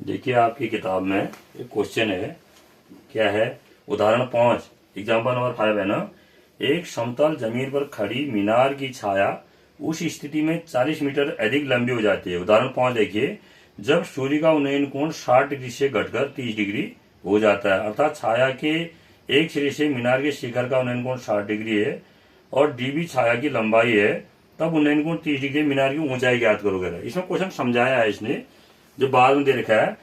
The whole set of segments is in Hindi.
देखिए आपकी किताब में एक क्वेश्चन है। क्या है? उदाहरण 5 एग्जाम्पल नंबर 5 है ना। एक समतल जमीन पर खड़ी मीनार की छाया उस स्थिति में 40 मीटर अधिक लंबी हो जाती है। उदाहरण 5 देखिए, जब सूर्य का उन्नयन कोण 60 डिग्री से घटकर 30 डिग्री हो जाता है, अर्थात छाया के एक सिरे से मीनार के शिखर का उन्नयन कोण 60 डिग्री है और डीबी छाया की लंबाई है, तब उन्नयन कोण 30 डिग्री मीनार की ऊंचाई ज्ञात करोगे। इसमें क्वेश्चन समझाया है इसने, जो बाद में दे रखा है।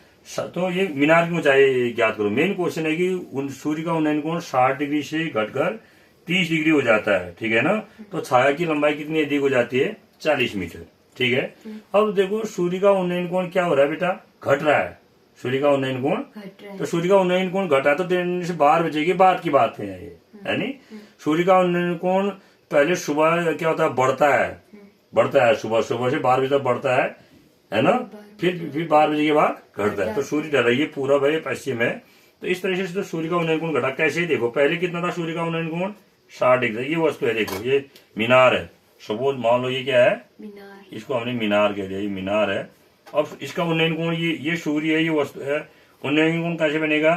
तो ये मीनार की ऊंचाई ज्ञात करो। मेन क्वेश्चन है कि सूर्य का उन्नयन कोण 60 डिग्री से घटकर 30 डिग्री हो जाता है, ठीक है ना। तो छाया की लंबाई कितनी अधिक हो जाती है? 40 मीटर, ठीक है। अब देखो सूर्य का उन्नयन कोण क्या हो रहा है बेटा? घट रहा है। सूर्य का उन्नयन कोण घट रहा है। तो सूर्य का उन्नयन कोण घटा तो दिन से बाहर बचेगी, बात की बात है ये, है नी। सूर्य का उन्नयन कोण पहले सुबह क्या होता है? बढ़ता है सुबह से 12 बजे तक बढ़ता है ना। फिर 12 बजे के बाद घटता है। तो सूर्य ढल रही है, पूरब है, पश्चिम है। तो इस तरह से तो सूर्य का उन्नयन कोण घटा। कैसे? देखो पहले कितना था सूर्य का उन्नयन कोण? 60 डिग्री। ये वस्तु है, देखो ये मीनार है। सपोज मान लो ये क्या है? मीनार। इसको हमने मीनार कह दिया, ये मीनार है। अब इसका उन्नयन कोण ये सूर्य है, ये वस्तु है। उन्नयन कोण कैसे बनेगा?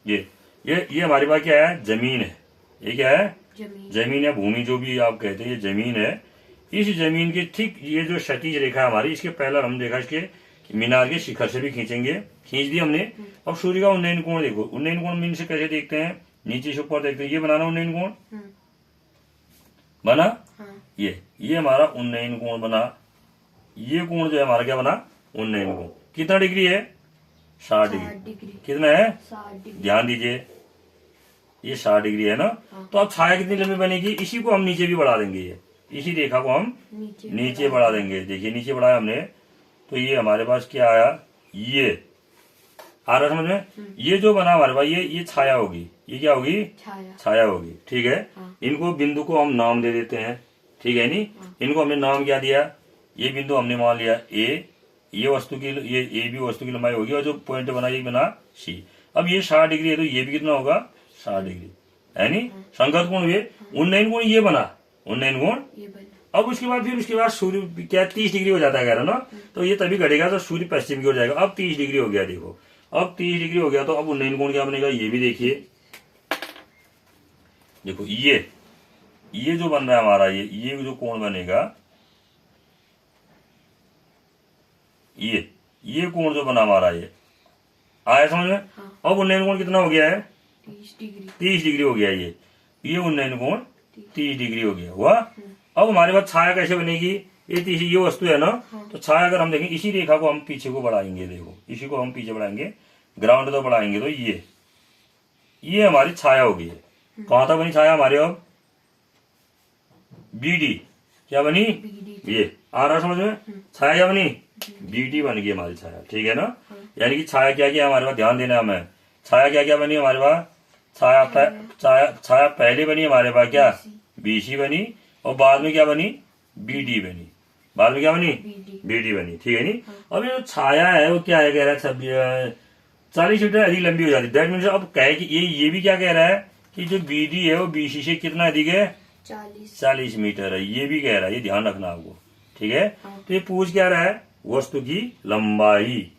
ये हमारे पास क्या है? जमीन है। ये क्या है? जमीन है, भूमि जो भी आप कहते हैं, ये जमीन है। इस जमीन के ठीक ये जो क्षैतिज रेखा है हमारी, इसके पहला हम देखा इसके मीनार के शिखर से भी खींचेंगे, खींच दिया हमने। अब सूर्य का उन्नयन कोण देखो। उन्नयन कोण मीन से कैसे देखते हैं? नीचे से ऊपर देखते हैं। ये बनाना उन्नयन कोण बना। ये हमारा उन्नयन कोण बना। ये कोण जो है हमारा क्या बना? उन्नयन कोण। कितना डिग्री है? 60 डिग्री। कितना है? 60 डिग्री। ध्यान दीजिए, ये 60 डिग्री है ना। तो अब छाया कितनी लंबी बनेगी? इसी को हम नीचे भी बढ़ा देंगे। ये इसी रेखा को हम नीचे बढ़ा देंगे। देखिए नीचे बढ़ाया हमने, तो ये हमारे पास क्या आया? ये आ रहा समझ में? ये जो बना हमारे पास, ये छाया होगी। ये क्या होगी? छाया होगी, ठीक है। इनको बिंदु को हम नाम दे देते हैं, ठीक है नी। इनको हमने नाम क्या दिया? ये बिंदु हमने मान लिया ए। ये वस्तु की ये ए भी वस्तु की लंबाई होगी, और जो पॉइंट बना ये बना सी। अब ये 60 डिग्री है, तो ये भी कितना होगा? 60 डिग्री, है नी। संगत कोण हुए। उन्नयन कोण ये बना, उन्नयन कोण। अब उसके बाद सूर्य क्या 30 डिग्री हो जाता है, कह रहा ना। तो ये तभी घटेगा तो सूर्य पश्चिम की ओर जाएगा। अब 30 डिग्री हो गया, देखो अब 30 डिग्री हो गया। तो अब उन्नयन कोण क्या बनेगा? ये भी देखिए, देखो ये जो बन रहा है हमारा, ये जो कोण बनेगा, ये कोण जो बना हमारा, ये आया समझ में? अब उन्नयन कोण कितना हो गया है? 30 डिग्री हो गया। ये उन्नयन कोण 30 डिग्री हो गया हुआ। अब हमारे पास छाया कैसे बनेगी? ये वस्तु है ना। तो छाया अगर हम देखें, इसी रेखा को हम पीछे को बढ़ाएंगे। देखो इसी को हम पीछे बढ़ाएंगे, ग्राउंड तो बढ़ाएंगे। तो ये हमारी छाया होगी। कहां तक बनी छाया हमारी? अब बीडी क्या बनी? ये आ रहा समझ में? छाया क्या बनी? बीडी बन गई हमारी छाया, ठीक है ना। यानी कि छाया क्या क्या हमारे पास? ध्यान देना हमें। छाया क्या क्या बनी हमारे पास? छाया पहले बनी हमारे पास क्या? बीसी बनी, और बाद में क्या बनी? बीडी बनी। बाद में क्या बनी? बीडी बनी, ठीक है नी। अब ये जो छाया है वो क्या है? कह रहा है 40 मीटर अधिक लंबी हो जाती है। दैट मीन्स अब कहे कि ये भी क्या कह रहा है कि जो बीडी है वो बीसी से कितना अधिक है? 40 मीटर है। ये भी कह रहा है, ये ध्यान रखना आपको, ठीक है। तो ये पूछ क्या रहा है? वस्तु की लंबाई,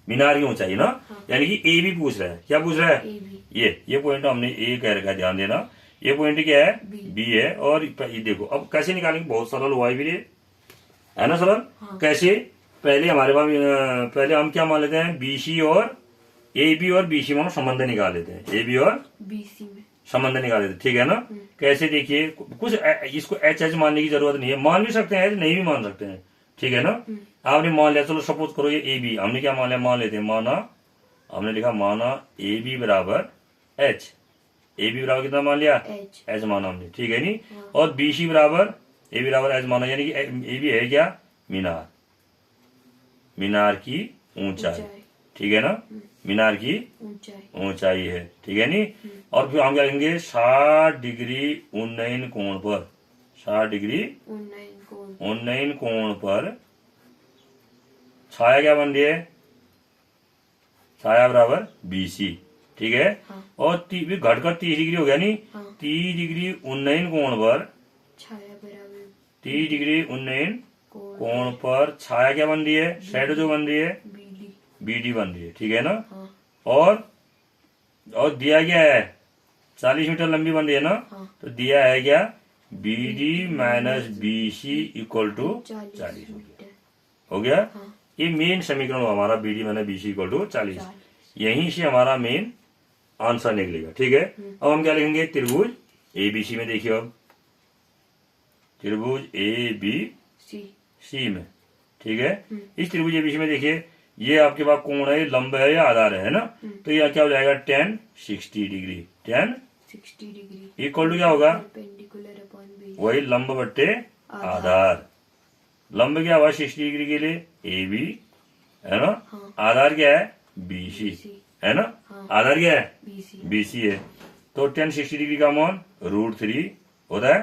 मीनार की ऊंचाई ना। यानी कि ए भी पूछ रहा है। क्या पूछ रहा है? ये पॉइंट हमने ए कह रखा है, ध्यान देना। ये पॉइंट क्या है? बी है। और ये देखो अब कैसे निकालेंगे? बहुत सरल हुआ है ना सरल। कैसे? पहले हमारे पास पहले हम क्या मान लेते हैं? बीसी और ए बी और बीसी में संबंध निकाल लेते हैं। ए बी और बीसी में संबंध निकाल लेते हैं, ठीक है ना। कैसे? देखिए कुछ इसको एच मानने की जरूरत नहीं है। मान भी सकते हैं, नहीं भी मान सकते हैं, ठीक है ना। आपने मान लिया, चलो सपोज करो ये ए बी, हमने क्या मान लिया? मान लेते हैं, हमने लिखा माना ए बी बराबर एच। ए बी बराबर कितना मान लिया? एच माना हमने, ठीक है नी। और बीसी बराबर ए बराबर एच माना, यानी कि ए बी है क्या? मीनार की ऊंचाई, ठीक है ना। मीनार की ऊंचाई है, ठीक है नी। और फिर हम क्या करेंगे? 60 डिग्री उन्नयन कोण पर, 60 डिग्री उन्नयन कोण पर छाया क्या बन रही है? छाया बराबर बीसी, ठीक है। और घटकर 30 डिग्री हो गया नी। 30 डिग्री उन्नयन कोण पर, 30 डिग्री उन्नयन कोण पर छाया क्या बन रही है? शैडो जो बन रही है BD बन रही है, ठीक है ना। हाँ और दिया गया है 40 मीटर लंबी बन रही है ना। हाँ तो दिया है क्या, BD minus BC equal to 40 metre हो गया। हाँ ये मेन समीकरण हुआ हमारा, BD minus BC equal to 40। 40। यहीं से हमारा मेन आंसर निकलेगा, ठीक है। अब हम क्या लिखेंगे, त्रिभुज ABC में देखिए, अब त्रिभुज ABC में, ठीक है। इस त्रिभुज ABC में देखिए, ये आपके पास कोण है, लंब है या आधार है ना। तो यह क्या हो जाएगा, tan 60 डिग्री, tan 60 डिग्री इक्वल टू क्या होगा, परपेंडिकुलर अपॉन बेस वही लंब बट्टे आधार। लंब क्या हुआ 60 डिग्री के लिए AB है ना। हाँ। आधार क्या है BC है ना। हाँ। आधार क्या है BC BC है। तो tan 60 डिग्री का मान √3 होता है।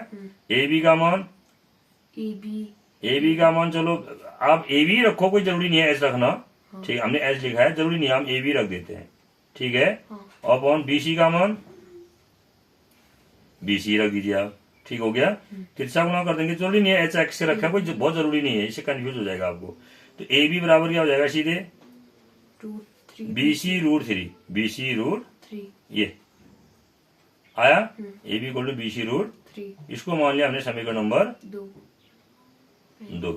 AB का मान, AB का मान, चलो आप AB रखो, कोई जरूरी नहीं है एस रखना, ठीक है। हमने एस लिखा है, जरूरी नहीं है, हम AB रख देते हैं, ठीक है। और अपॉन BC का मान BC रख दीजिए आप, ठीक हो गया। तिरछा गुणा कर देंगे, जरूरी नहीं है एच एक्स से रखा है, कोई बहुत जरूरी नहीं है, इससे कंफ्यूज हो जाएगा आपको। तो AB बराबर क्या हो जाएगा सीधे, BC √3, BC √3 ये आया। AB इक्वल टू BC √3, इसको मान लिया हमने समीकरण नंबर 2।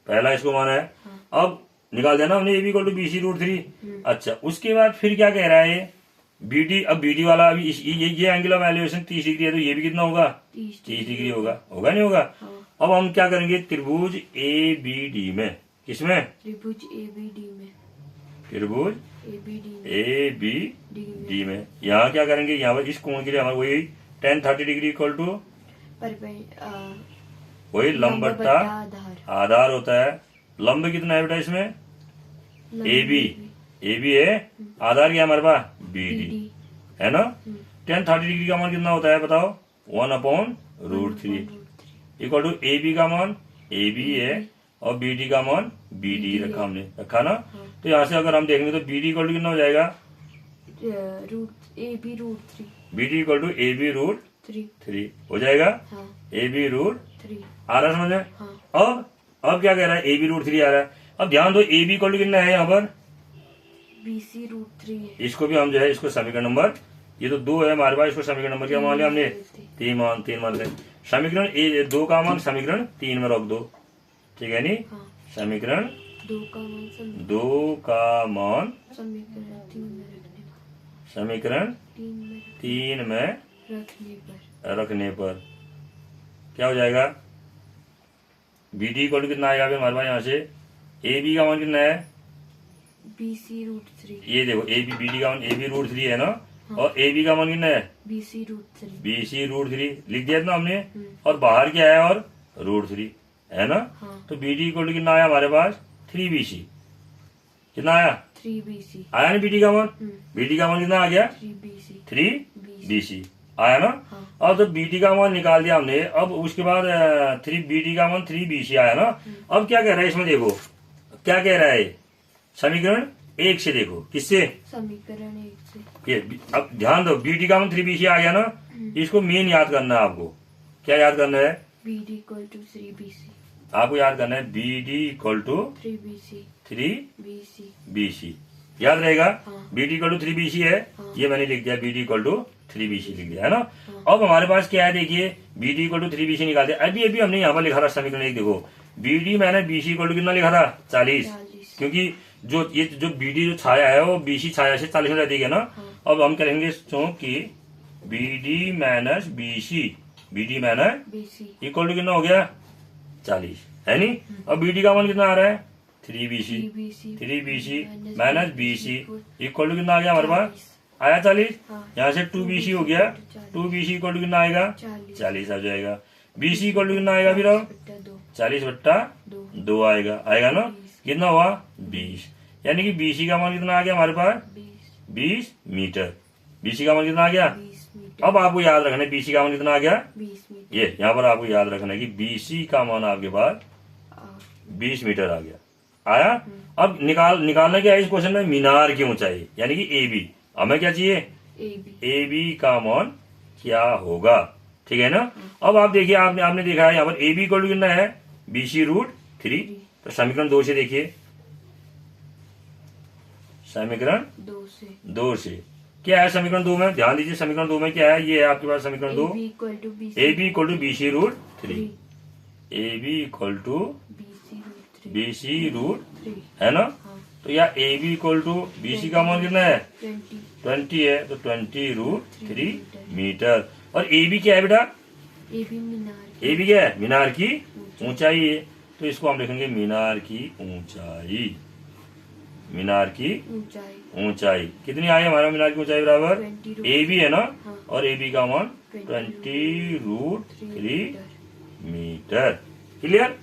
पहला इसको माना है। अब निकाल देना हमने AB इक्वल टू BC √3। अच्छा, उसके बाद फिर क्या कह रहा है BD। अब BD वाला अभी ये एंगल ऑफ एलिवेशन 30 डिग्री है, तो ये भी कितना होगा 30 डिग्री होगा, होगा नहीं होगा। अब हम क्या करेंगे, त्रिभुज ABD में, किसमें, त्रिभुज ABD में, त्रिभुज ABD ABD में यहाँ क्या करेंगे, यहाँ पर इस कोण के लिए हमारा वही tan 30 डिग्री इक्वल टू वही लंब बट्टा आधार होता है। लंब कितना है बेटा इसमें, AB है, आधार क्या है हमारे पास BD है ना। tan 30 डिग्री का मान कितना होता है बताओ, 1/√3 इक्वल टू AB का मान AB है और BD का मान BD रखा हमने, रखा ना। तो यहाँ से अगर हम देखेंगे तो BD इक्वल टू कितना हो जाएगा, BD इक्वल टू AB √3 हो जाएगा। AB √3 आ रहा है समझ में। अब क्या कह रहा है, AB √3 आ रहा है। अब ध्यान दो AB इक्वल टू कितना है यहाँ पर, BC √3 है। इसको भी हम जो है, इसको समीकरण नंबर, ये तो 2 है हमारे पास, इसको समीकरण नंबर क्या मान लिया हमने, 3 मान लें। समीकरण 2 का मान समीकरण 3 में रख दो, ठीक है नहीं। समीकरण 2 का मान समीकरण 3 में रखने पर क्या हो जाएगा, BD इक्वल टू कितना आएगा अभी हमारे पास, यहाँ से AB का मान कितना है, BC √3। ये देखो BD का मान AB √3 है ना। और AB का मान कितना है, BC √3। BC √3 लिख दिया ना हमने। और बाहर क्या है, और √3 है ना। तो BD इक्वल टू कितना आया हमारे पास, 3BC। कितना आया, 3BC आया नहीं BD का मान। BD का मान कितना आ गया, 3BC आया ना। अब जब BD का मान निकाल दिया हमने, अब उसके बाद BD का मान 3BC आया ना। अब क्या कह रहा है इसमें, देखो क्या कह रहा है, समीकरण 1 से देखो, किससे, समीकरण 1 से। ये अब ध्यान दो, BD का मान 3BC आ गया ना। इसको मेन याद करना है आपको, क्या याद करना है, BD इक्वल टू 3BC। आपको याद करना है BD इक्वल टू 3BC याद रहेगा। BD इक्वल टू 3BC है, ये मैंने लिख दिया, BD इक्वल टू 3BC लिख दिया है ना। अब हमारे पास क्या है, देखिए BD इक्वल टू 3BC निकाल दिया। अभी हमने यहाँ पर लिखा था समीकरण 1, देखो BD मैंने BC इक्वल टू कितना लिखा था, 40, क्योंकि जो BD जो छाया है वो BC छाया से 40 में रहती है ना। अब हम करेंगे कि BD minus BC equal to कितना हो गया, 40 है नी। अब BD का मान कितना आ रहा है, 3BC minus BC equal to कितना आ गया हमारे पास, आया 40। यहाँ से 2BC हो गया, 2BC इक्वल टू कितना आएगा, 40 आ जाएगा। BC इक्वल टू कितना आएगा फिर, 40/2 आएगा ना। कितना हुआ, 20। यानी कि BC का मान कितना आ गया हमारे पास, 20 मीटर। BC का मान कितना आ गया। अब आपको याद रखना है BC का मान कितना आ गया, 20 मीटर। ये यहाँ पर आपको याद रखना है कि BC का मान आपके पास 20 मीटर आ गया, आया। अब निकालना क्या है इस क्वेश्चन में, मीनार की ऊंचाई, यानी कि AB। हमें क्या चाहिए, AB का मान क्या होगा, ठीक है ना। अब आप देखिए, आपने देखा है यहाँ पर AB इक्वल टू कितना है, BC √3। तो समीकरण 2 से देखिए, समीकरण 2 से 2 से। क्या है समीकरण 2 में? ध्यान दीजिए, समीकरण 2 में क्या है? ये है आपके पास समीकरण 2, AB equal to B A B equal to B C root 3, A B equal to B C root 3 है ना। हाँ तो या A B equal to B C का मान कितना है? 20 20 है, तो 20 रूट 3 मीटर। और ए बी क्या है बेटा? AB मीनार ए बी क्या है? मीनार की ऊंचाई है, तो इसको हम लिखेंगे मीनार की ऊंचाई। मीनार की ऊंचाई ऊंचाई कितनी आई हमारा? मीनार की ऊंचाई बराबर 20 ए बी है ना, हाँ। और ए बी का मान 20 20 रूट 3 मीटर। मीटर। क्लियर?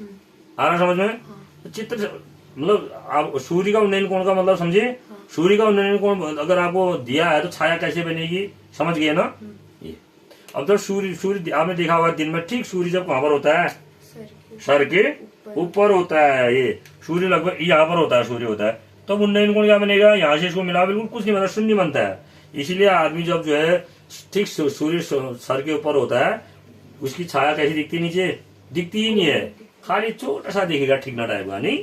आ रहा समझ में? तो चित्र मतलब आप सूर्य का उन्नयन कोण का मतलब समझे? सूर्य का उन्नयन कोण अगर आपको दिया है तो छाया कैसे बनेगी, समझ गए ना? ये अब तो सूर्य आपने देखा होगा दिन में ठीक सूर्य जब कहाँ पर होता है? सर के ऊपर होता है। ये सूर्य लगभग यहाँ पर होता है, सूर्य होता है, तो उन्नयन कोण क्या बनेगा? यहाँ से इसको मिला बिल्कुल कुछ नहीं बनता, शून्य बनता है। इसीलिए आदमी जब जो है ठीक सूर्य सर के ऊपर होता है, उसकी छाया कैसी दिखती है? नीचे दिखती ही नहीं है, खाली छोटा सा दिखेगा, ठीक ना टाइप का नहीं।